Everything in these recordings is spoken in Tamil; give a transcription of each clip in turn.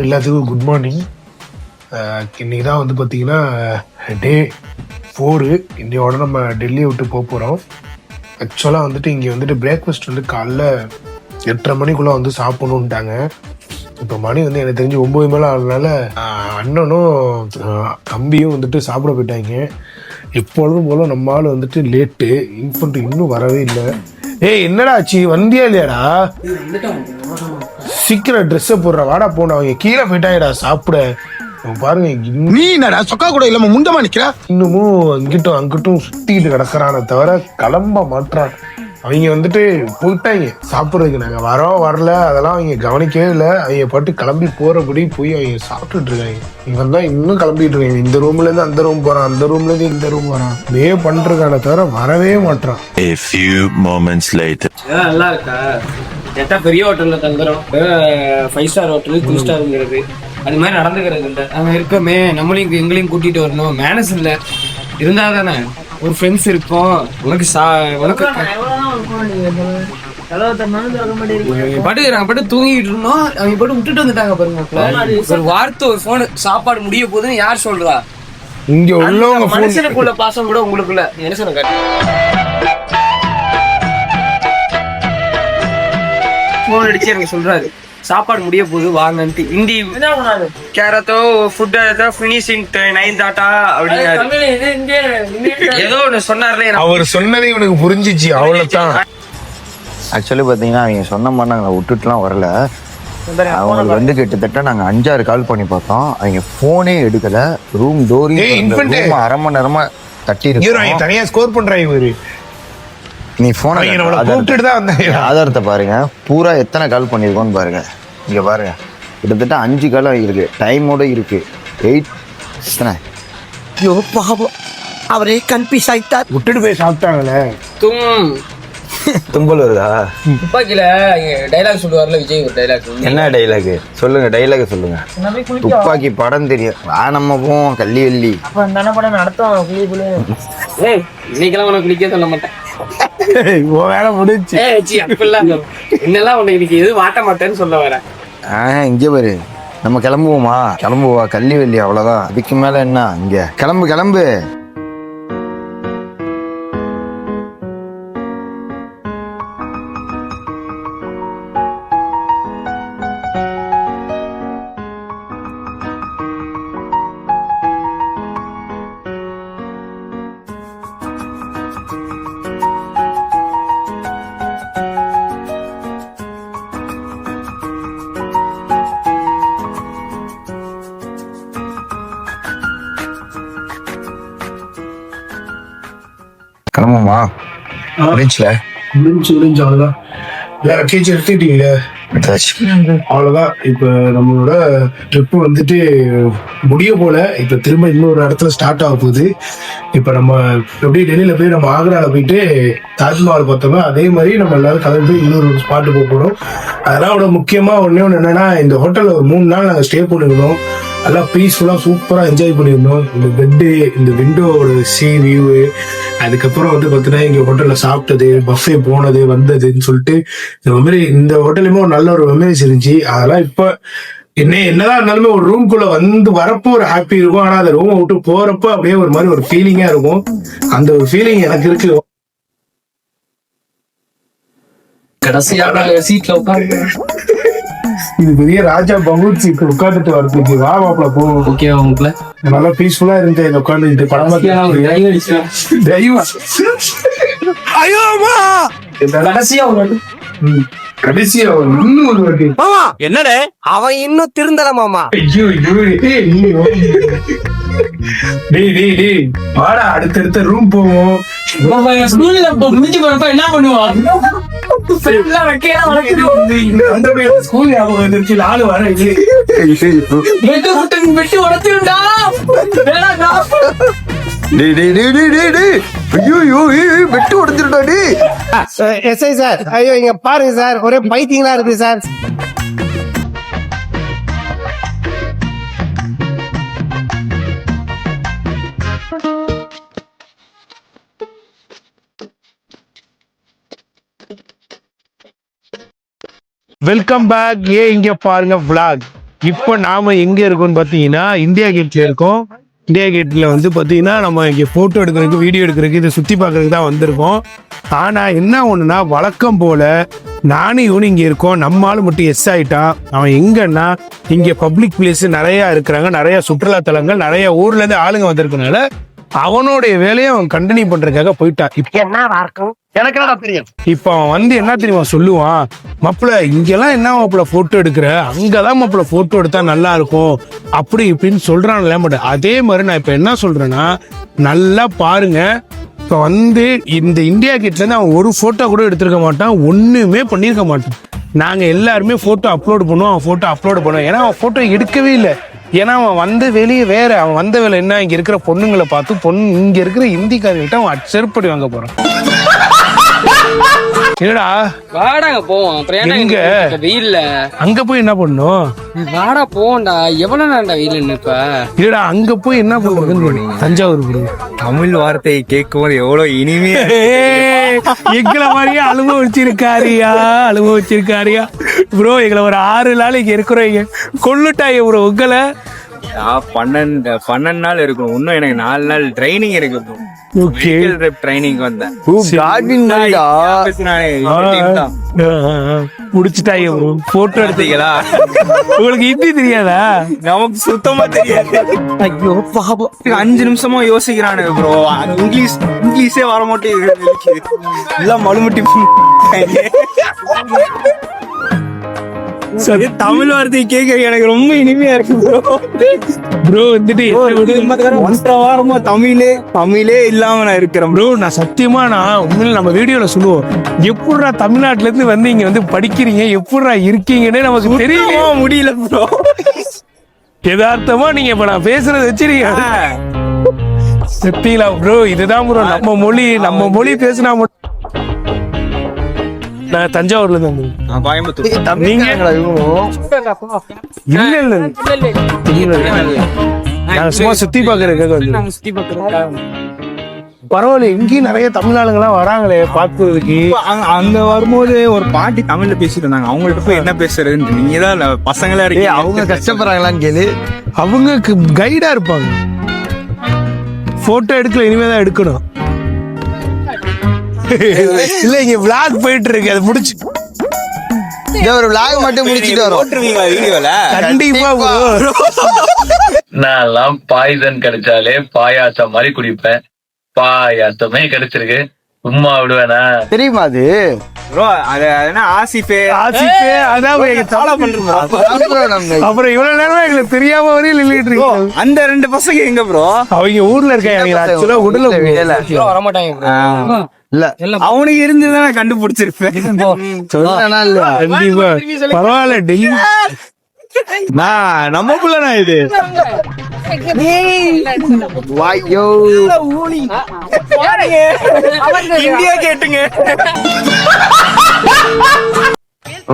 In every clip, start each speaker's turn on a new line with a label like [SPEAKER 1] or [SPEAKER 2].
[SPEAKER 1] எல்லாத்துக்கும் குட் மார்னிங். இன்றைக்கி தான் வந்து பார்த்திங்கன்னா டே 4. இன்னையோட நம்ம டெல்லியை விட்டு போக போகிறோம். ஆக்சுவலாக வந்துட்டு இங்கே வந்துட்டு பிரேக்ஃபாஸ்ட் வந்து காலைல 8:30 மணிக்குள்ளே வந்து சாப்பிடணுன்ட்டாங்க. இப்போ மணி வந்து எனக்கு தெரிஞ்சு 9 மேலே ஆனதுனால அண்ணனும் தம்பியும் வந்துட்டு சாப்பிட போயிட்டாங்க. எப்பொழுதும் போல நம்ம ஆள் வந்துட்டு லேட்டு, இன்ஃபன்ட் இன்னும் வரவே இல்லை. ஏய் என்னடா ஆச்சு, வந்தியா இல்லையாடா? சீக்கிரம் ட்ரெஸ்ஸை போடுற, வாடா போன. அவங்க கீழே போயிட்டாங்கடா சாப்பிட. பாருங்க,
[SPEAKER 2] நீ என்னடா சொக்கா கூட இல்லாம முண்டமா நிக்கிற?
[SPEAKER 1] இன்னமும் இங்கிட்டும் அங்கிட்டும் சுத்திட்டு கிடக்குறான தவிர கிளம்ப மாட்டான். அவங்க வந்துட்டு போயிட்டாங்க சாப்பிட்றதுக்கு. நாங்கள் வரோம் வரல அதெல்லாம் அவங்க கவனிக்கவே இல்லை. அவங்க பாட்டு கிளம்பி போறபடி போய் அவங்க சாப்பிட்டுட்டு இருக்காங்க. இவன் தான் இன்னும் கிளம்பிட்டு இருக்காங்க. இந்த ரூம்ல இருந்து அந்த ரூம் போறான், அந்த ரூம்ல இருந்து இந்த ரூம் வரான். வே பண்றதுக்கான தவிர வரவே மாட்டான்.
[SPEAKER 3] A few moments later.
[SPEAKER 4] நல்லா இருக்கா? எட்டா பெரிய ஹோட்டல்ல தங்குறோம். 5 ஸ்டார் ஹோட்டல் 2 ஸ்டாருங்கிறது அது மாதிரி நடந்துக்கிறது இல்லை. நாங்கள் இருக்கோமே, நம்மளையும் எங்களையும் கூட்டிட்டு வரணும். மேனஸ் இல்லை இருந்தா தானே ஒரு ஃப்ரெண்ட்ஸ் இருக்கும். உனக்கு உனக்கு பாட்டு நாங்கள் பாட்டு தூங்கிட்டு இருந்தோம். அவங்க பாட்டு விட்டுட்டு வந்துட்டாங்க பாருங்க. ஒரு வார்த்தை ஒரு போன் சாப்பாடு முடிய போதுன்னு யார் சொல்றா?
[SPEAKER 1] இங்க உள்ளவங்க
[SPEAKER 4] மனுஷனுக்குள்ள பாசம் கூட உங்களுக்குள்ள என்ன சொன்ன போன் அடிச்சு எனக்கு சொல்றாரு சாப்பாடு முடிய போகுது வாங்கன்ட்டு. ஹிந்தி கேரத்தோ ஃபுட் ஃபினிஷிங் 9 டாட்டா அப்படின்னு ஏதோ ஒன்று சொன்னார்ல.
[SPEAKER 1] அவர் சொன்னதே இவனுக்கு புரிஞ்சிச்சு, அவ்வளவுதான்.
[SPEAKER 5] ஆக்சுவலி பார்த்தீங்கன்னா அவங்க சொன்ன மாதிரி நாங்கள் விட்டுட்டுலாம் வரல. அவங்களுக்கு வந்து கிட்டத்தட்ட நாங்கள் 5-6 கால் பண்ணி பார்த்தோம். அவங்க ஃபோனே எடுக்கல. ரூம் டோரையும் 1/2 மணி நேரமா தட்டி இருக்கு.
[SPEAKER 1] தனியா ஸ்கோர் பண்றாங்க இவரு.
[SPEAKER 5] நீ போன ஆதாரத்தை பாருங்க, பூரா எத்தனை கால் பண்ணிருக்கோன்னு பாருங்க. இங்க பாருங்க, கிட்டத்தட்ட 5 கால் இருக்கு. டைமோட இருக்கு 8.
[SPEAKER 2] அவரே கன்ஃபியூஸ் ஆயிட்டார்.
[SPEAKER 1] விட்டுட்டு போய் சாப்பிட்டாங்களே.
[SPEAKER 5] தும்பல் வருதா?
[SPEAKER 4] துப்பாக்கில டைலாக் சொல்லுவார்ல விஜய், ஒரு டைலாக்.
[SPEAKER 5] என்ன டைலாக் சொல்லுங்க? டைலாக் சொல்லுங்க. துப்பாக்கி படம் தெரியும். நம்ம போவோம் கள்ளி வெள்ளி
[SPEAKER 4] படம் நடத்தும். இன்னைக்கெல்லாம் உனக்கு குளிக்க சொல்ல மாட்டேன்.
[SPEAKER 1] வேலை முடிஞ்சு
[SPEAKER 4] என்னெல்லாம் உனக்கு எது மாட்ட மாட்டேன்னு சொல்ல வரேன்.
[SPEAKER 5] இங்கே பாரு, நம்ம கிளம்புவா கள்ளி வெள்ளி, அவ்வளவுதான். அதுக்கு மேல என்ன? இங்க கிளம்பு. கிளம்புமா?
[SPEAKER 1] முடிஞ்சு அவ்வளவுதான். லக்கேஜ் எடுத்துட்டீங்க, அவ்வளவுதான். இப்ப நம்மளோட ட்ரிப் வந்துட்டு முடிய போல. இப்ப திரும்ப இன்னொரு இடத்துல ஸ்டார்ட் ஆக போகுது. இப்ப நம்ம அப்படியே டெல்லியில போய் நம்ம ஆக்ரால போயிட்டு தாஜ்மஹால் பார்த்தோமோ அதே மாதிரி நம்ம எல்லாரும் கிளம்பி இன்னொரு ஸ்பாட்டு போக போறோம். அதெல்லாம் முக்கியமா ஒண்ணு என்னன்னா, இந்த ஹோட்டல்ல ஒரு 3 நாள் நாங்க ஸ்டே பண்ணிருந்தோம். நல்லா பீஸ்ஃபுல்லா சூப்பரா என்ஜாய் பண்ணியிருந்தோம். இந்த பெட்டு, இந்த விண்டோட சீ வியூ, அதுக்கப்புறம் வந்து பார்த்தீங்கன்னா இங்க ஹோட்டல்ல சாப்பிட்டது, பஃபே போனது வந்ததுன்னு சொல்லிட்டு இந்த மாதிரி இந்த ஹோட்டலுமே ஒரு நல்ல ஒரு மெமரிஸ் இருந்துச்சு. அதெல்லாம் இப்ப என்னதான் இருந்தாலுமே ஒரு ரூம்குள்ள வந்து வரப்போ ஒரு ஹாப்பி இருக்கும். ஆனா அந்த ரூமை விட்டு போறப்போ அப்படியே ஒரு மாதிரி ஒரு ஃபீலிங்கா இருக்கும். அந்த ஒரு ஃபீலிங் எனக்கு இருக்கு.
[SPEAKER 4] கடைசியான சீட்ல உட்காந்து
[SPEAKER 1] இது பெரிய ராஜா பகூத் சீட் உட்காந்துட்டு வரதுக்கு வா மாப்பிள போ.
[SPEAKER 4] ஓகே, உங்களுக்குள்ள
[SPEAKER 1] நல்லா பீஸ்ஃபுல்லா இருந்துச்சு இந்த உட்காந்துட்டு படம். கடைசியா இன்னும் ஒரு வாட்டி
[SPEAKER 2] என்னடே அவன் இன்னும் திருந்தல மாமா.
[SPEAKER 1] வாடா அடுத்தடுத்த ரூம் போவோம்.
[SPEAKER 4] என்ன பண்ணுவான்?
[SPEAKER 1] ஸ்கூல் ஞாபகம் வந்துருச்சு. ஆளு வர
[SPEAKER 2] எஸ்ஐ சார், ஐயோ இங்க பாருங்க சார், ஒரே பைத்தியங்களா இருக்கு சார்.
[SPEAKER 1] Welcome back. இங்க பாருங்க vlog. இப்போ நாம எங்க இருக்கோம்னு பாத்தீங்கன்னா இந்தியா கேட்ல இருக்கோம். இந்தியா கேட்ல வந்து பாத்தீங்கன்னா நம்ம இங்க போட்டோ எடுக்கிறதுக்கு வீடியோ எடுக்கிறதுக்கு இதை சுத்தி பார்க்கறதுக்கு தான் வந்திருக்கோம். ஆனா என்ன ஒண்ணுன்னா வழக்கம் போல நானும் இவனு இங்க இருக்கோம். நம்ம ஆளு மட்டும் எஸ் ஆயிட்டான். அவன் எங்கன்னா இங்க பப்ளிக் பிளேஸ் நிறைய இருக்கிறாங்க, நிறைய சுற்றுலா தலங்கள், நிறைய ஊர்ல இருந்து ஆளுங்க வந்திருக்கனால அவனுடைய வேலையை அவன் கண்டினியூ பண்றதுக்காக போயிட்டான். இப்போ எனக்கு என்னடா தெரியும். இப்போ அவன் வந்து என்ன தெரியுமா சொல்லுவான், மாப்பிள்ள இங்கெல்லாம் என்ன மாப்பிள்ள போட்டோ எடுக்கிற, அங்கதான் மாப்பிள்ள போட்டோ எடுத்தா நல்லா இருக்கும் அப்படி இப்படின்னு சொல்றான்ல. பட் அதே மாதிரி நான் இப்ப என்ன சொல்றேன்னா நல்லா பாருங்க. இப்ப வந்து இந்த இந்தியா கேட்ல இருந்து அவன் ஒரு போட்டோ கூட எடுத்திருக்க மாட்டான், ஒண்ணுமே பண்ணிருக்க மாட்டான். நாங்க எல்லாருமே போட்டோ அப்லோட் பண்ணுவோம், அவன் போட்டோ அப்லோட் பண்ணுவோம். ஏன்னா அவன் போட்டோ எடுக்கவே இல்லை. ஏன்னா அவன் வந்த வெளியே வேற, அவன் வந்த வேலை என்ன, இங்க இருக்கிற பொண்ணுங்களை பார்த்து இங்க இருக்கிற இந்திக்காரங்கிட்ட அவன் செருப்படி வாங்க போறான். என்னடா
[SPEAKER 4] வாடாங்க போவோம். அப்புறம்
[SPEAKER 1] எங்க
[SPEAKER 4] வெயில்ல
[SPEAKER 1] அங்க போய் என்ன பண்ணும்?
[SPEAKER 4] வாடா போவோம்டா. எவ்வளவு நேரம்டா வெயில் நிப்ப?
[SPEAKER 1] இல்லடா அங்க போய் என்ன பண்றதுன்னு தஞ்சாவூர் போய்
[SPEAKER 6] தமிழ் வார்த்தையை கேட்கும் போது எவ்வளவு இனிமையா
[SPEAKER 1] எங்களை மாதிரியே அனுபவிச்சிருக்காரியா ப்ரோ. எங்களை ஒரு 6 நாள் இங்க இருக்கிறோம், கொல்லுட்டாங்க ப்ரோ உங்களை.
[SPEAKER 6] 12 நாள் இருக்கும். இன்னும் எனக்கு 4 நாள் ட்ரைனிங் இருக்கு. ட்ரைனிங் வந்தேன்.
[SPEAKER 1] முடிச்சுட்டாங்க ப்ரோ. போட்டோ எடுத்தீங்களா? உங்களுக்கு ஹிந்தி தெரியாதா?
[SPEAKER 6] நமக்கு சுத்தமா தெரியாது. ஐயோ பாபம், 5 நிமிஷமா யோசிக்கிறானு ப்ரோ. இங்கிலீஷே வர மாட்டேன், எல்லாம் மழுமட்டி. தமிழ் வார்த்தையை கேட்க எனக்கு ரொம்ப இனிமையா இருக்கு ப்ரோ. வந்துட்டு 1.5 வாரமா தமிழே இல்லாம நான் இருக்கிறேன்
[SPEAKER 1] ப்ரோ. நான் சத்தியமா உண்மையில நம்ம வீடியோல சொல்லுவோம், எப்படிடா தமிழ்நாட்டுல இருந்து வந்து இங்க வந்து படிக்கிறீங்க, எப்படிடா இருக்கீங்கன்னு நமக்கு தெரியவே
[SPEAKER 6] முடியல ப்ரோ.
[SPEAKER 1] யதார்த்தமா நீங்க இப்ப நான் பேசுறத வச்சிருக்கீங்க சத்தியலா ப்ரோ. இதுதான் ப்ரோ நம்ம மொழி பேசினா மட்டும். நான் தஞ்சாவூர்ல இருந்து
[SPEAKER 6] கோயம்புத்தூர்.
[SPEAKER 1] நீங்க நாங்க சும்மா சுத்தி பாக்குறதுக்காக. பரவாயில்ல, இங்கேயும் நிறைய தமிழ்நாடுகள்லாம் வராங்களே பாக்குறதுக்கு.
[SPEAKER 6] அங்க வரும்போது ஒரு பாட்டி தமிழ்ல பேசிட்டு இருந்தாங்க. அவங்கள்ட்ட போய் என்ன பேசுறதுன்னு நீங்க தான் பசங்களா இருக்கு.
[SPEAKER 5] அவங்க கஷ்டப்படுறாங்களான்னு கேளு.
[SPEAKER 1] அவங்க கைடா இருப்பாங்க. போட்டோ எடுக்கல, இனிமேதான் எடுக்கணும். இல்ல இங்க vlog போயிட்டு இருக்கு, அது முடிச்சு
[SPEAKER 5] ஒரு vlog மட்டும் முடிச்சிட்டு வரோம்.
[SPEAKER 6] போட்டுருவீங்களா வீடியோல?
[SPEAKER 1] கண்டிப்பா bro.
[SPEAKER 7] நான் பாய்சன் கிடைச்சாலே பாயாசம் மாதிரி குடிப்பேன். பாயாசமே கிடைச்சிருக்கு, சும்மா விடுவேனா?
[SPEAKER 5] தெரியுமா அது
[SPEAKER 6] ப்ரோ? அது என்ன ஆசிஃபே
[SPEAKER 1] அதான்
[SPEAKER 6] ஃபாலோ பண்றோம்.
[SPEAKER 1] அப்புறம் இவ்வளவு நேரமா எங்களுக்கு தெரியாம வரையும் நின்றுட்டு இருக்கோம்.
[SPEAKER 6] அந்த 2 பசங்க எங்க ப்ரோ?
[SPEAKER 1] அவங்க ஊர்ல இருக்காங்க. ஆக்சுவலா உடல
[SPEAKER 4] வரமாட்டாங்க
[SPEAKER 5] இல்ல,
[SPEAKER 6] அவனுக்கு இருந்துதான் கண்டுபிடிச்சிருப்பேன்.
[SPEAKER 1] கண்டிப்பா பரவாயில்ல. டெய்லி நம்ம பிள்ளைனா இது.
[SPEAKER 5] வாயோ
[SPEAKER 6] இந்தியா கேட்டுங்க.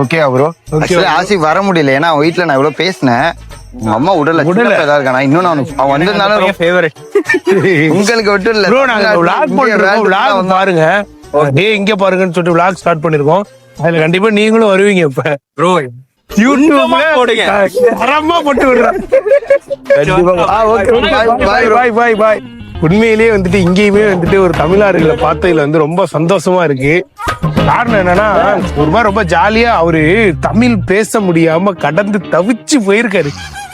[SPEAKER 5] Okay bro. ஆசிஃப் வர முடியல, ஏன்னா வீட்டுல நான் இவ்வளவு பேசினேன். உங்க அம்மா உடல இருக்கானா இன்னும். அவன் வந்திருந்தாலும் ஃபேவரட் உங்களுக்கு விட்டு இல்ல
[SPEAKER 1] ப்ரோ. நாங்க vlog பண்றோம், vlog பாருங்க. டேய் இங்க பாருங்கன்னு சொல்லிட்டு vlog ஸ்டார்ட் பண்ணிருக்கோம். அதுல கண்டிப்பா நீங்களும் வருவீங்க. இப்ப
[SPEAKER 6] ப்ரோ
[SPEAKER 1] யூடியூப்ல போடுங்க, தரமா போட்டு விடுறேன். பாய். உண்மையிலேயே வந்துட்டு இங்கேயுமே வந்துட்டு ஒரு தமிழாறுகளை பார்த்ததுல வந்து ரொம்ப சந்தோஷமா இருக்கு. காரணம் என்னன்னா, ஒரு மாதிரி ரொம்ப ஜாலியா அவரு தமிழ் பேச முடியாம கடந்து தவிச்சு போயிருக்காரு.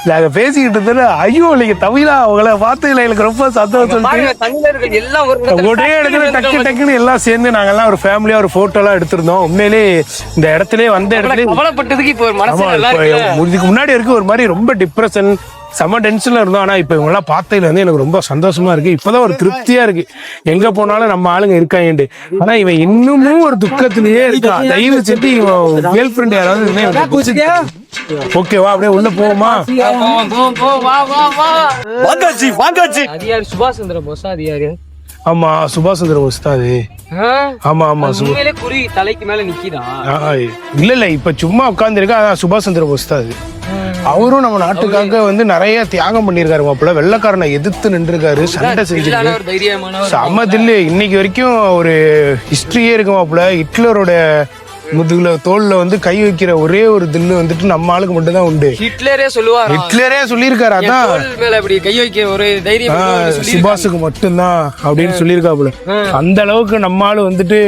[SPEAKER 1] நாங்க பேசிக்கிட்டு இருந்தா ஐயோ நீங்க தமிழா அவங்கள பார்த்ததுல எனக்கு ரொம்ப சந்தோஷம். ஒரே இடத்துல டக்குன்னு எல்லாம் சேர்ந்து நாங்கெல்லாம் ஒரு ஃபேமிலியா ஒரு போட்டோ எல்லாம் எடுத்திருந்தோம். உண்மையிலேயே இந்த இடத்துல வந்த இடத்துல இதுக்கு முன்னாடி இருக்கு ஒரு மாதிரி ரொம்ப டிப்ரெஷன், செம்ம டென்ஷன்ல இருந்தோம். ஆனா இப்ப இவங்க எல்லாம் பார்த்ததுல வந்து எனக்கு ரொம்ப சந்தோஷமா இருக்கு. இப்பதான் ஒரு திருப்தியா இருக்கு, எங்க போனாலும் நம்ம ஆளுங்க இருக்காங்க. ஆனா இவன் இன்னமும் ஒரு துக்கத்திலேயே இருக்கான். தயவு செஞ்சு இவன் கேர்ள் ஃப்ரெண்ட் யாராவது ஓகேவா அப்படியே உள்ள போவோமா?
[SPEAKER 4] சுபாஷ் சந்திர போஸ் அது யாரு?
[SPEAKER 1] ஆமா சுபாஷ் சந்திர போஸ் தான் அது. ஆமா
[SPEAKER 4] குறி தலைக்கு மேல நிக்கிதான்.
[SPEAKER 1] இல்ல இப்ப சும்மா உட்கார்ந்து இருக்கா. சுபாஷ் சந்திர போஸ் தான் அது. அவரும் நம்ம நாட்டுக்காக வந்து நிறைய தியாகம் பண்ணிருக்காரு. மாப்பிள்ள வெள்ளக்காரனை எதிர்த்து நின்றுருக்காரு, சண்டை செஞ்சிருக்காரு. சமதில்ல இன்னைக்கு வரைக்கும் ஒரு ஹிஸ்டரியே இருக்கு மாப்பிள்ள. ஹிட்லரோட முதுகுல தோல்ல வந்து கை வைக்கிற ஒரே ஒரு தில்லு வந்துட்டு நம்ம ஆளுக்கு மட்டும் தான் உண்டு.
[SPEAKER 4] ஹிட்லரே சொல்லுவார்,
[SPEAKER 1] ஹிட்லரே சொல்லியிருக்காரு. அதான்
[SPEAKER 4] மேல அப்படி கை வைக்க ஒரு தைரியம்
[SPEAKER 1] சுபாஷுக்கு மட்டும்தான் அப்படின்னு சொல்லியிருக்காப்புல. அந்த அளவுக்கு நம்ம ஆளு வந்துட்டு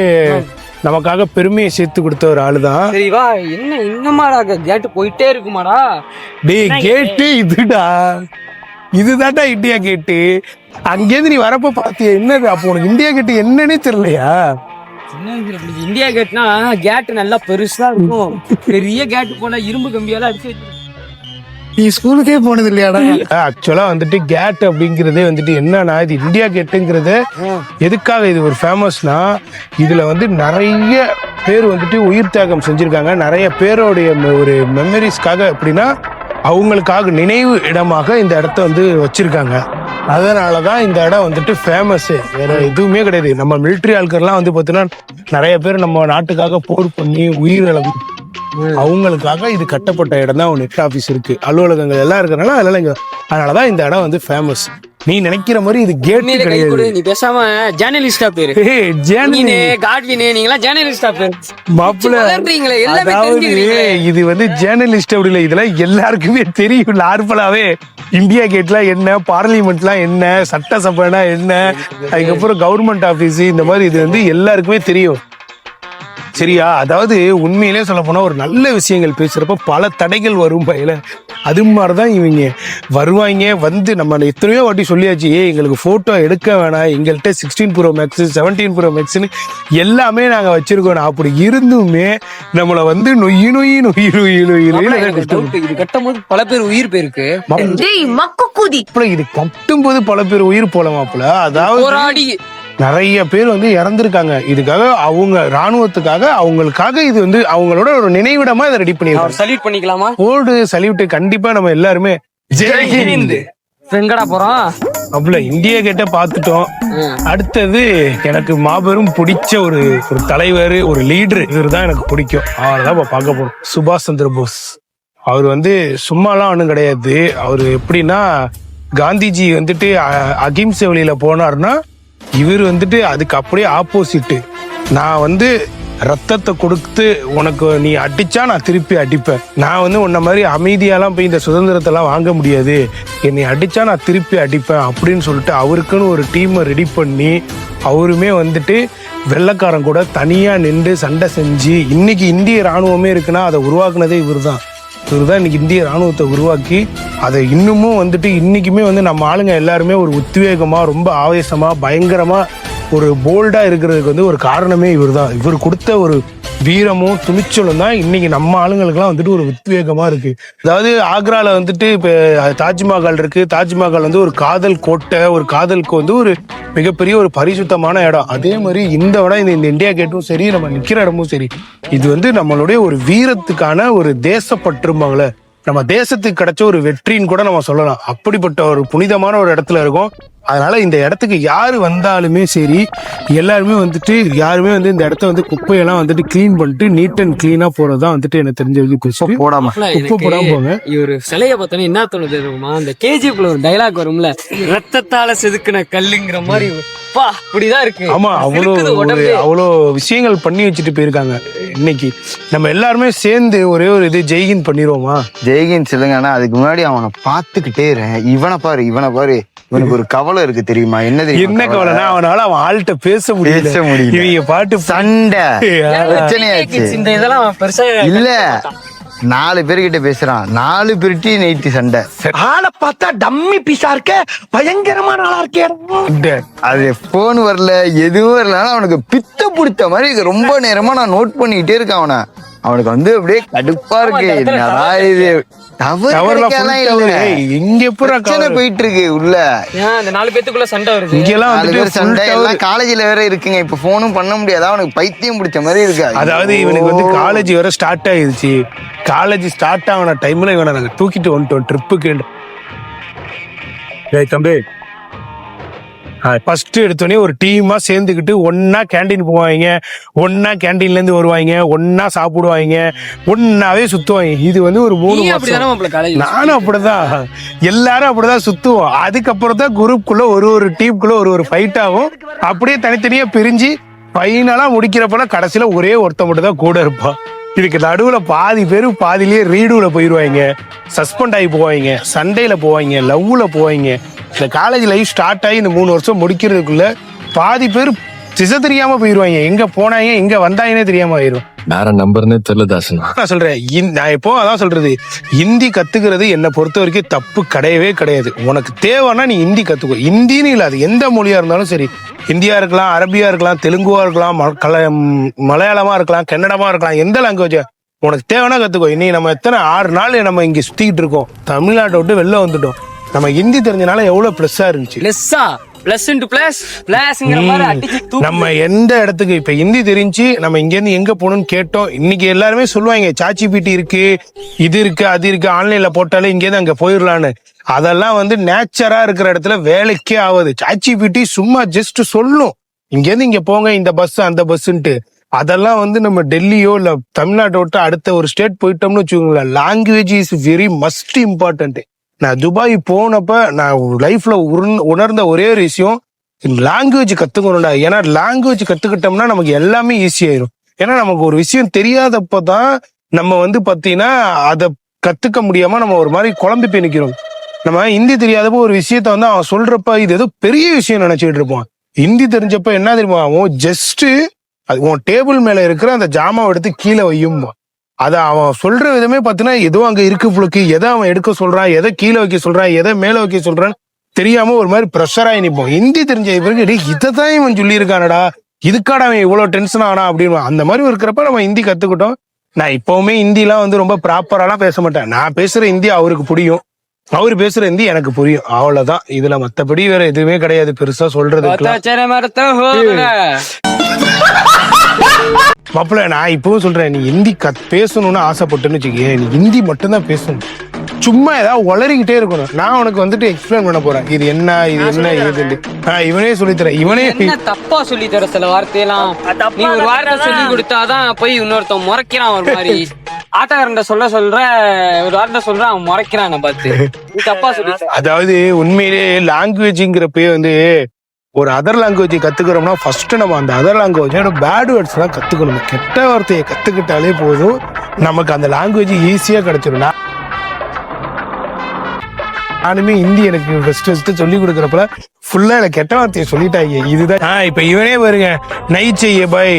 [SPEAKER 1] நமக்காக பெருமையை சேர்த்து கொடுத்த ஒரு ஆளுதான்.
[SPEAKER 4] சரி வா, என்ன இன்னமாடா கேட்டு போயிட்டே இருக்குமாடா?
[SPEAKER 1] டேய் கேட்டு இதுடா, இதுதான்டா இந்தியா கேட்டு. அங்கேருந்து நீ வரப்ப பாத்தியா என்னது? அப்போ உனக்கு இந்தியா கேட்டு என்னன்னே தெரியலையா?
[SPEAKER 4] இந்தியா கேட்னா கேட் நல்லா பெருசா இருக்கும். பெரிய கேட் போல இரும்பு கம்பியால அடிச்சு வச்சிருக்கோம்.
[SPEAKER 2] நீ ஸ்கூலுக்கே போனது இல்லையாடா?
[SPEAKER 1] ஆக்சுவலா வந்துட்டு கேட் அப்படிங்கறதே வந்துட்டு என்னன்னா, இது இந்தியா கேட்டுங்கிறது எதுக்காக இது ஒரு ஃபேமஸ்னா, இதுல வந்து நிறைய பேர் வந்துட்டு உயிர் தியாகம் செஞ்சிருக்காங்க. நிறைய பேருடைய ஒரு மெமரிஸ்க்காக, எப்படின்னா அவங்களுக்காக நினைவு இடமாக இந்த இடத்த வந்து வச்சிருக்காங்க. அதனாலதான் இந்த இடம் வந்துட்டு ஃபேமஸ். வேற எதுவுமே கிடையாது. நம்ம மிலிட்ரி ஆட்கள்லாம் வந்து பாத்தீங்கன்னா நிறைய பேர் நம்ம நாட்டுக்காக போர் பண்ணி உயிரிழந்து அவங்களுக்காக இது கட்டப்பட்ட இடம் தான். நெட் ஆபீஸ் இருக்கு, அலுவலகங்கள் எல்லாம் இருக்கிறனால அதனாலதான் இந்த இடம் வந்து ஃபேமஸ். நீ நினைக்கிற மாதிரி இது கேட் கிடையாது.
[SPEAKER 4] நீ பேசாம ஜேர்னலிஸ்டா பேரு. நீங்களா ஜேர்னலிஸ்டா பேரு
[SPEAKER 1] மாப்பிள்ள. அதாவது இது வந்து ஜேர்னலிஸ்ட் அப்படி இல்லை, இதெல்லாம் எல்லாருக்குமே தெரியும். நார்மலாவே இந்தியா கேட்லாம் என்ன, பார்லிமெண்ட்லாம் என்ன, சட்டசபைனா என்ன, அதுக்கப்புறம் கவர்மெண்ட் ஆபீஸ், இந்த மாதிரி இது வந்து எல்லாருக்குமே தெரியும். சரியா? அதாவது உண்மையிலே சொல்ல போனா ஒரு நல்ல விஷயங்கள் பேசுறப்ப பல தடைகள் வரும் பயில. அது மாதிரிதான் இவங்க வருவாங்க. வந்து நம்ம எத்தனையோ வாட்டி சொல்லியாச்சு, எங்களுக்கு போட்டோ எடுக்க வேணாம், எங்கள்கிட்ட 16 Pro Max 17 Pro Maxன்னு எல்லாமே நாங்க வச்சிருக்கோம். அப்படி இருந்துமே நம்மள வந்து நொய்யு நொய்யு நொய்யு நொய்யு நொய்யு
[SPEAKER 4] இது கட்டும் போது பல பேர் உயிர் போயிருக்கு.
[SPEAKER 1] இது கட்டும் போது பல பேர் உயிர் போல மாப்பிள்ள. அதாவது நிறைய பேர் வந்து இறந்திருக்காங்க இதுக்காக. அவங்க ராணுவத்துக்காக, அவங்களுக்காக இது வந்து அவங்களோட ஒரு நினைவிடமா இதை ரெடி பண்ணிருக்காங்க.
[SPEAKER 4] சல்யூட் பண்ணிக்கலாமா?
[SPEAKER 1] ஓடு சல்யூட் கண்டிப்பா நம்ம எல்லாருமே.
[SPEAKER 4] எங்கடா போறோம்?
[SPEAKER 1] அப்பல இந்தியா கேட்ட பாத்துட்டோம். அடுத்தது எனக்கு மாபெரும் பிடிச்ச ஒரு தலைவர், ஒரு லீடர். இவர் தான் எனக்கு பிடிக்கும். அவர்தான் பார்க்க போறோம். சுபாஷ் சந்திர போஸ். அவர் வந்து சும்மாலாம் ஒண்ணும் கிடையாது. அவர் எப்படின்னா, காந்திஜி வந்துட்டு அகிம்சை வழியில போனார்னா, இவர் வந்துட்டு அதுக்கு அப்படியே ஆப்போசிட். நான் வந்து ரத்தத்தை கொடுத்து உனக்கு நீ அடிச்சா நான் திருப்பி அடிப்பேன். நான் வந்து உன்ன மாதிரி அமைதியாலாம் போய் இந்த சுதந்திரத்தெல்லாம் வாங்க முடியாது, என்னை அடிச்சா நான் திருப்பி அடிப்பேன் அப்படின்னு சொல்லிட்டு அவருக்குன்னு ஒரு டீமை ரெடி பண்ணி அவருமே வந்துட்டு வெள்ளைக்காரன் கூட தனியா நின்று சண்டை செஞ்சு இன்னைக்கு இந்திய ராணுவமே இருக்குன்னா அதை உருவாக்குனதே இவர் தான். இன்னைக்கு இந்திய ராணுவத்தை உருவாக்கி அதை இன்னமும் வந்துட்டு இன்னைக்குமே வந்து நம்ம ஆளுங்க எல்லாருமே ஒரு உத்வேகமா, ரொம்ப ஆவேசமா, பயங்கரமா, ஒரு போல்டா இருக்கிறதுக்கு வந்து ஒரு காரணமே இவர் தான். இவர் கொடுத்த ஒரு வீரமும் துணிச்சலும் தான் இன்னைக்கு நம்ம ஆளுங்களுக்குலாம் வந்துட்டு ஒரு உத்வேகமா இருக்கு. அதாவது ஆக்ரால வந்துட்டு இப்ப தாஜ்மஹால் இருக்கு. தாஜ்மஹால் வந்து ஒரு காதல் கோட்டை, ஒரு காதலுக்கு வந்து ஒரு மிகப்பெரிய ஒரு பரிசுத்தமான இடம். அதே மாதிரி இந்த இடம், இந்த இந்தியா கேட்டும் சரி, நம்ம நிக்கிற இடமும் சரி, இது வந்து நம்மளுடைய ஒரு வீரத்துக்கான ஒரு தேசப்பற்றுமாங்களே, நம்ம தேசத்துக்கு கிடைச்ச ஒரு வெற்றின்னு கூட நம்ம சொல்லலாம். அப்படிப்பட்ட ஒரு புனிதமான ஒரு இடத்துல இருக்கும். அதனால இந்த இடத்துக்கு யாரு வந்தாலுமே சரி, எல்லாருமே வந்துட்டு யாருமே வந்து இந்த இடத்த வந்து குப்பையெல்லாம் வந்துட்டு கிளீன் பண்ணிட்டு நீட் அண்ட் கிளீனா போறதுதான் வந்துட்டு எனக்கு தெரிஞ்ச வரைக்கும். போடாம போங்க.
[SPEAKER 4] இவரு சிலைய பார்த்தோன்னா என்ன தோணுது தெரியுமா? அந்த கேஜிஎஃப்ல ஒரு டைலாக் வரும்ல, ரத்தத்தால செதுக்கின கல்லுங்கிற மாதிரி. அப்படிதான் இருக்கு.
[SPEAKER 1] ஆமா, அவ்வளோ விஷயங்கள் பண்ணி வச்சுட்டு போயிருக்காங்க. இன்னைக்கு நம்ம எல்லாருமே சேர்ந்து ஒரே ஒரு இது ஜெய்ஹிந்த் பண்ணிடுவோமா?
[SPEAKER 5] ஜெய்ஹிந்த் சொல்லுங்க. அதுக்கு முன்னாடி அவனை பார்த்துக்கிட்டே இவனை பாரு, இவனுக்கு ஒரு கவலை இருக்கு தெரியுமா? என்ன
[SPEAKER 1] கவலைனா, அவனால அவன் ஆள்கிட்ட பேச முடியல. இவங்க பாட்டு
[SPEAKER 5] சண்டை பிரச்சனையாச்சு.
[SPEAKER 4] இந்த இதெல்லாம் பெருசா
[SPEAKER 5] இல்ல, 4 பேர்கிட்ட பேசுறான், 4 பேர்ட்டி நைட்டு சண்டை.
[SPEAKER 2] ஆளை பார்த்தா டம்மி பீஸா இருக்க, பயங்கரமான ஆளா இருக்கே.
[SPEAKER 5] அது போன் வரல, எதுவும் வரல, அவனுக்கு பித்த பிடித்த மாதிரி ரொம்ப நேரமா நான் நோட் பண்ணிக்கிட்டே இருக்கேன். அவனுக்கு வந்து அப்படியே கடுப்பா இருக்கு. போயிட்டு இருக்கு உள்ள.
[SPEAKER 4] 4 பேத்துக்குள்ள சண்டை வருது.
[SPEAKER 5] சண்டை எல்லாம் காலேஜ்ல வேற இருக்குங்க. இப்ப போனும் பண்ண முடியாது. அவனுக்கு பைத்தியம் பிடிச்ச மாதிரி இருக்கு.
[SPEAKER 1] அதாவது இவனுக்கு வந்து காலேஜ் வேற ஸ்டார்ட் ஆயிடுச்சு. காலேஜ் ஸ்டார்ட் ஆன டைம்ல இவனை நாங்க தூக்கிட்டு வந்துட்டோம் ட்ரிப்புக்கு. தம்பி, ஃபர்ஸ்ட் எடுத்தோடனே ஒரு டீமா சேர்ந்துக்கிட்டு ஒன்னா கேண்டீன் போவாங்க, ஒன்னா கேண்டீன்ல இருந்து வருவாங்க, ஒன்னா சாப்பிடுவாங்க, ஒன்னாவே சுத்துவாங்க. இது வந்து ஒரு 3 வருஷம். நானும் அப்படிதான், எல்லாரும் அப்படிதான் சுத்துவோம். அதுக்கப்புறம் தான் குரூப்குள்ள ஒரு டீமுக்குள்ள ஒரு ஃபைட் ஆகும். அப்படியே தனித்தனியா பிரிஞ்சு ஃபைனலா முடிக்கிறப்பல கடைசியில ஒரே ஒருத்த மட்டும் தான் கூட இருப்பான். இதுக்கு நடுவுல பாதி பேர் பாதியிலேயே ரீடுல போயிருவாங்க, சஸ்பெண்ட் ஆகி போவாங்க, சண்டையில போவாங்க, லவ்ல போவாங்க. இந்த காலேஜ் லைஃப் ஸ்டார்ட் ஆகி இந்த 3 வருஷம் முடிக்கிறதுக்குள்ள பாதி பேர் திசை தெரியாம போயிருவாங்க, எங்க போனாங்க எங்க வந்தாங்கன்னே தெரியாம ஆயிரும்.
[SPEAKER 8] வேற நம்பர்னே தெரியல தாசனா.
[SPEAKER 1] நான் சொல்றேன், நான் இப்போ அதான் சொல்றது, ஹிந்தி கத்துக்கிறது என்னை பொறுத்த வரைக்கும் தப்பு கிடையவே கிடையாது. உனக்கு தேவைன்னா நீ ஹிந்தி கத்துக்கோ. ஹிந்தின்னு இல்லை, அது எந்த மொழியா இருந்தாலும் சரி, ஹிந்தியா இருக்கலாம், அரபியா இருக்கலாம், தெலுங்குவா இருக்கலாம், மலையாளமா இருக்கலாம், கன்னடமா இருக்கலாம், எந்த லாங்குவேஜ் உனக்கு தேவைன்னா கத்துக்கோ. இன்னைக்கு நம்ம எத்தனை 6 நாள் நம்ம இங்க சுத்திக்கிட்டு இருக்கோம், தமிழ்நாட்டை விட்டு வெளில வந்துட்டோம். நம்ம ஹிந்தி தெரிஞ்சனால எவ்வளவு பிளஸ்ஸா இருந்துச்சு. நம்ம எந்த இடத்துக்கு இப்ப ஹிந்தி தெரிஞ்சு நம்ம இங்க இருந்து எங்க போகணும்னு கேட்டோம். இன்னைக்கு எல்லாருமே சொல்லுவாங்க ChatGPT இருக்கு, இது இருக்கு, அது இருக்கு, ஆன்லைன்ல போட்டாலே இங்க இருந்து அங்க போயிடலான்னு. அதெல்லாம் வந்து நேச்சரா இருக்கிற இடத்துல வேலைக்கே ஆகுது. ChatGPT சும்மா ஜஸ்ட் சொல்லும் இங்க இருந்து இங்க போங்க, இந்த பஸ் அந்த பஸ்ன்ட்டு. அதெல்லாம் வந்து நம்ம டெல்லியோ இல்ல தமிழ்நாட்டை விட்டு அடுத்த ஒரு ஸ்டேட் போயிட்டோம்னு வச்சுக்கோங்களேன், language is very must important. நான் துபாய் போனப்ப நான் லைஃப்ல உணர்ந்த ஒரே ஒரு விஷயம், லாங்குவேஜ் கத்துக்கணும்டா. ஏன்னா லாங்குவேஜ் கத்துக்கிட்டோம்னா நமக்கு எல்லாமே ஈஸி ஆயிரும். ஏன்னா நமக்கு ஒரு விஷயம் தெரியாதப்பதான் நம்ம வந்து பாத்தீங்கன்னா அதை கத்துக்க முடியாம நம்ம ஒரு மாதிரி குழம்பி போய் நிக்கிறோம். நம்ம ஹிந்தி தெரியாதப்போ ஒரு விஷயத்த வந்து அவன் சொல்றப்ப இது ஏதோ பெரிய விஷயம் நினைச்சிட்டு இருப்பான். ஹிந்தி தெரிஞ்சப்ப என்ன தெரியுமா, அவன் ஜஸ்ட் அது உன் டேபிள் மேல இருக்கிற அந்த ஜாமாவை எடுத்து கீழே வையும். அத அவன் சொல்ற விதமே பாத்தீங்கன்னா ஏதோ அங்க இருக்கு புளுக்கு, எதை அவன் எடுக்க சொல்றான், எதை கீழே வைக்க சொல்றான், எதை மேல வைக்க சொல்றான்னு தெரியாம ஒரு மாதிரி ப்ரெஷராகி நிற்போம். ஹிந்தி தெரிஞ்ச பிறகு இதைதான் இவன் சொல்லி இருக்கானடா, இதுக்காட அவன் இவ்வளவு டென்ஷன் ஆனா அப்படின்னு. அந்த மாதிரி இருக்கிறப்ப நம்ம ஹிந்தி கத்துக்கிட்டோம். நான் இப்பவுமே ஹிந்திலாம் வந்து ரொம்ப ப்ராப்பராலாம் பேச மாட்டேன். நான் பேசுற ஹிந்தி அவருக்கு புரியும், அவரு பேசுற ஹிந்தி எனக்கு புரியும், அவ்வளவுதான். இதுல மத்தபடி வேற எதுவுமே கிடையாது பெருசா சொல்றது. மாப்பிள்ள நான் இப்பவும் சொல்றேன், நீ ஹிந்தி பேசணும்னு ஆசைப்பட்டுன்னு வச்சுக்கே, நீ ஹிந்தி மட்டும்தான் பேசணும். சும்மா ஏதாவது உளறிக்கிட்டே இருக்கணும். நான் உனக்கு வந்துட்டு எக்ஸ்பிளைன் பண்ண போறேன், இது என்ன இது என்ன ஏது. இவனே சொல்லித்தரேன், இவனே
[SPEAKER 4] தப்பா சொல்லி தர சில வார்த்தையெல்லாம். நீ ஒரு வார்த்தை சொல்லி கொடுத்தாதான் போய் இன்னொருத்தன் முறைக்கிறான். ஒரு மாதிரி ஆட்டக்காரன் சொல்ற ஒரு வார்த்தை சொல்றான், அவன் முறைக்கிறான் பார்த்து. நீ தப்பா சொல்லி. அதாவது
[SPEAKER 1] உண்மையிலேயே லாங்குவேஜ்ங்கிறப்பே வந்து ஒரு அதர் லாங்குவேஜ் கத்துக்கிறோம்னா ஃபர்ஸ்ட் நம்ம அந்த அதர் லாங்குவேஜோட பேட் வேர்ட்ஸ் எல்லாம் கத்துக்கணும். கெட்ட வார்த்தையை கத்துக்கிட்டாலே போதும், நமக்கு அந்த லாங்குவேஜ் ஈஸியா கிடைச்சிடும். நானுமே ஹிந்தி எனக்கு ஃபர்ஸ்ட் சொல்லி கொடுக்குறப்பல ஃபுல்லா எனக்கு கெட்ட வார்த்தையை சொல்லிட்டாங்க. இதுதான் இப்ப இவனே பாருங்க, நை செய்ய பாய்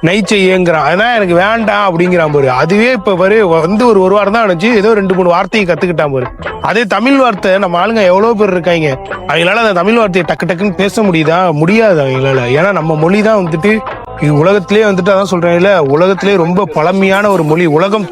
[SPEAKER 1] நை செய்யங்கிறான், அதான் எனக்கு வேண்டாம் அப்படிங்கிறான் பாரு. அதுவே இப்ப பாரு வந்து ஒரு வாரம் தான் அனுப்பிச்சு ஏதோ 2-3 வார்த்தையை கத்துக்கிட்டான் பாரு. அதே தமிழ் வார்த்தை நம்ம ஆளுங்க எவ்வளவு பேர் இருக்காங்க, அவங்களால அந்த தமிழ் வார்த்தையை டக்கு டக்குன்னு பேச முடியாது அவங்களால. ஏன்னா நம்ம மொழி தான் வந்துட்டு உலகத்திலேயே வந்துட்டு அதான் சொல்றேன் இல்ல, உலகத்திலேயே ரொம்ப பழமையான ஒரு மொழி. உலகம்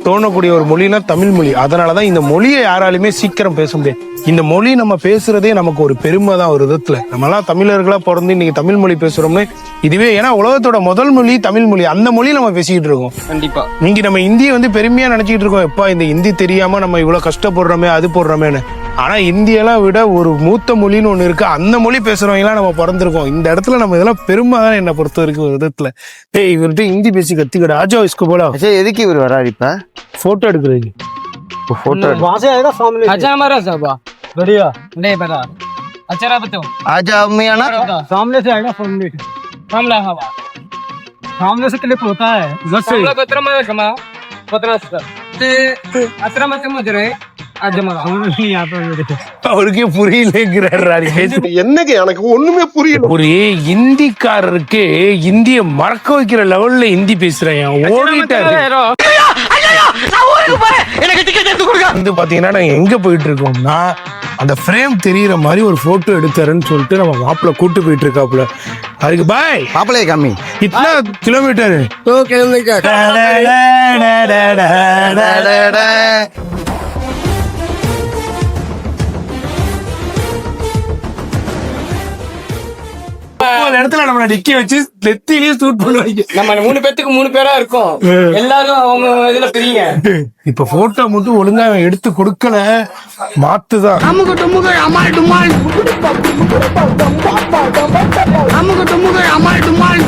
[SPEAKER 1] தோணக்கூடிய ஒரு மொழினா தமிழ் மொழி. அதனாலதான் இந்த மொழியை யாராலுமே சீக்கிரம் பேச முடியாது. இந்த மொழி நம்ம பேசுறதே நமக்கு ஒரு பெருமை தான் ஒரு விதத்துல. நம்ம எல்லாம் தமிழர்களா பிறந்து இன்னைக்கு தமிழ் மொழி பேசுறோம்னு இதுவே, ஏன்னா உலகத்தோட முதல் மொழி தமிழ் மொழி, அந்த மொழி நம்ம பேசிக்கிட்டு இருக்கோம்.
[SPEAKER 4] கண்டிப்பா
[SPEAKER 1] நீங்க நம்ம இந்தியை வந்து பெருமையா நினைச்சிட்டு இருக்கோம், எப்பா இந்த ஹிந்தி தெரியாம நம்ம இவ்வளவு கஷ்டப்படுறோமே அது போடுறோமேன்னு. ஆனா இந்தியெல்லாம் விட ஒரு மூத்த மொழின்னு ஒண்ணு இருக்கு, அந்த மொழி பேசுறவங்க எல்லாம் நம்ம பிறந்திருக்கோம். இந்த இடத்துல நம்ம இதெல்லாம் பெருமை தான் என்ன பொறுத்த வரைக்கும் ஒரு விதத்துல. இவர்கிட்ட ஹிந்தி பேசி கத்துக்கிட ஆஜோ இஸ்கு போல.
[SPEAKER 5] எதுக்கு இவர் வராரு இப்ப?
[SPEAKER 1] फोटो எடுக்குறீங்க.
[SPEAKER 5] फोटो
[SPEAKER 6] वहां से आएगा सामने
[SPEAKER 4] अच्छा हमारा सब
[SPEAKER 6] बढ़िया
[SPEAKER 4] नहीं पता। अच्छा रहा बताओ।
[SPEAKER 5] आजा अम्मी आना
[SPEAKER 6] सामने से आएगा
[SPEAKER 4] सामला हवा
[SPEAKER 6] सामने से क्लिप होता है उधर से
[SPEAKER 4] सामला पत्र में कमा पत्र से अत्र मत मुझे अजमा
[SPEAKER 6] यहाँ पे
[SPEAKER 1] அவருக்கே புரியலங்கிறாரு.
[SPEAKER 2] என்னங்க எனக்கு ஒண்ணுமே புரியல.
[SPEAKER 1] ஒரு ஹிந்திக்காரருக்கு இந்திய மறக்க வைக்கிற லெவல்ல ஹிந்தி பேசுறேன், ஓடிட்டாரு. வந்து பாத்தீங்கன்னா நாங்க எங்க போயிட்டு இருக்கோம்னா, அந்த ஃப்ரேம் தெரியற மாதிரி ஒரு போட்டோ எடுத்தாருன்னு சொல்லிட்டு நம்ம மாப்பிள்ள கூட்டு போயிட்டு இருக்காப்புல. அதுக்கு பாய்
[SPEAKER 5] மாப்பிள்ளைய காமி
[SPEAKER 1] இத்தனை கிலோமீட்டர் இடத்துல நம்மள நிக்க வச்சு நெத்திலேயே சூட் பண்ணுவாங்க.
[SPEAKER 4] நம்ம 3 பேத்துக்கு 3 பேரா இருக்கும், எல்லாரும் அவங்க இதுல பிரிங்க.
[SPEAKER 1] இப்ப போட்டோ மட்டும் ஒழுங்கா எடுத்து கொடுக்கல, மாத்துதான்.
[SPEAKER 2] அமுக டுமுக அமால் டுமால் அமுக டுமுக அமால் டுமால்